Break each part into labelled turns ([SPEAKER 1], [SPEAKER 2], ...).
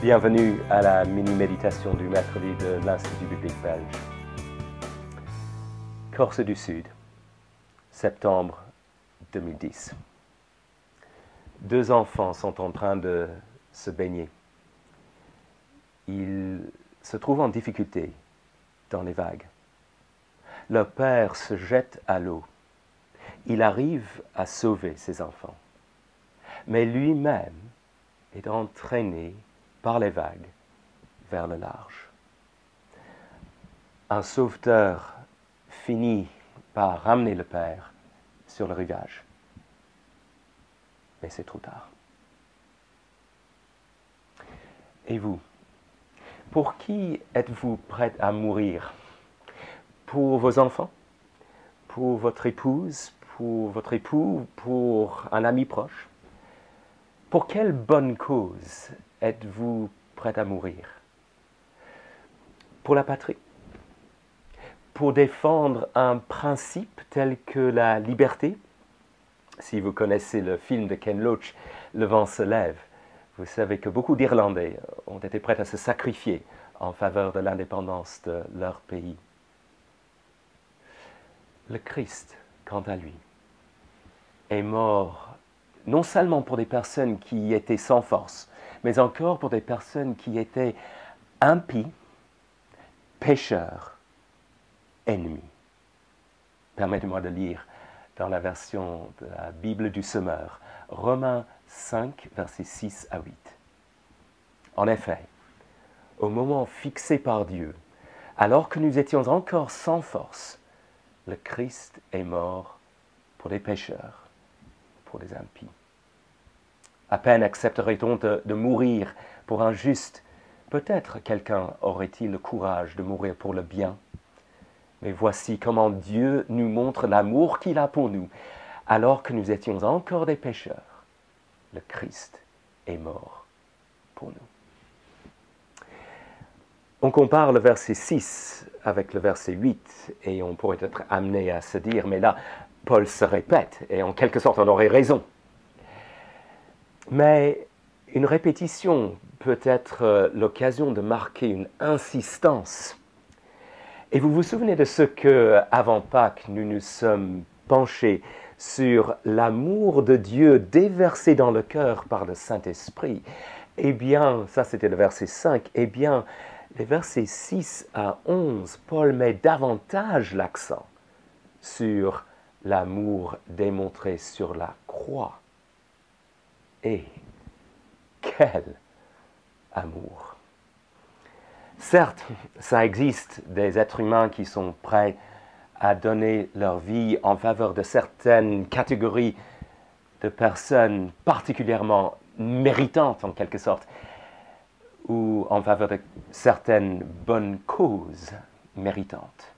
[SPEAKER 1] Bienvenue à la mini-méditation du mercredi de l'Institut biblique belge. Corse du Sud, septembre 2010. Deux enfants sont en train de se baigner. Ils se trouvent en difficulté dans les vagues. Leur père se jette à l'eau. Il arrive à sauver ses enfants. Mais lui-même est entraîné par les vagues vers le large. Un sauveteur finit par ramener le père sur le rivage. Mais c'est trop tard. Et vous, pour qui êtes-vous prêt à mourir? Pour vos enfants? Pour votre épouse? Pour votre époux? Pour un ami proche? Pour quelle bonne cause êtes-vous prêt à mourir? Pour la patrie? Pour défendre un principe tel que la liberté? Si vous connaissez le film de Ken Loach, Le vent se lève, vous savez que beaucoup d'Irlandais ont été prêts à se sacrifier en faveur de l'indépendance de leur pays. Le Christ, quant à lui, est mort non seulement pour des personnes qui étaient sans force, mais encore pour des personnes qui étaient impies, pécheurs, ennemis. Permettez-moi de lire dans la version de la Bible du Semeur, Romains 5, versets 6 à 8. En effet, au moment fixé par Dieu, alors que nous étions encore sans force, le Christ est mort pour les pécheurs, pour les impies. À peine accepterait-on de mourir pour un juste. Peut-être quelqu'un aurait-il le courage de mourir pour le bien. Mais voici comment Dieu nous montre l'amour qu'il a pour nous. Alors que nous étions encore des pécheurs, le Christ est mort pour nous. On compare le verset 6 avec le verset 8 et on pourrait être amené à se dire, mais là, Paul se répète et en quelque sorte on aurait raison. Mais une répétition peut être l'occasion de marquer une insistance. Et vous vous souvenez de ce que, avant Pâques, nous nous sommes penchés sur l'amour de Dieu déversé dans le cœur par le Saint-Esprit. Eh bien, ça c'était le verset 5, eh bien, les versets 6 à 11, Paul met davantage l'accent sur l'amour démontré sur la croix. Et quel amour! Certes, ça existe des êtres humains qui sont prêts à donner leur vie en faveur de certaines catégories de personnes particulièrement méritantes en quelque sorte, ou en faveur de certaines bonnes causes méritantes.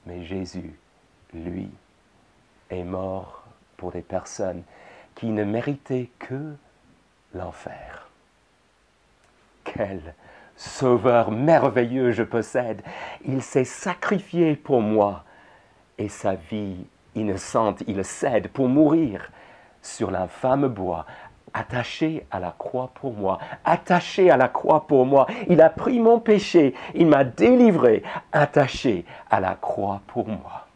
[SPEAKER 1] Mais Jésus, lui, est mort pour des personnes qui ne méritait que l'enfer. Quel sauveur merveilleux je possède! Il s'est sacrifié pour moi et sa vie innocente, il cède pour mourir sur l'infâme bois, attaché à la croix pour moi, attaché à la croix pour moi. Il a pris mon péché, il m'a délivré, attaché à la croix pour moi.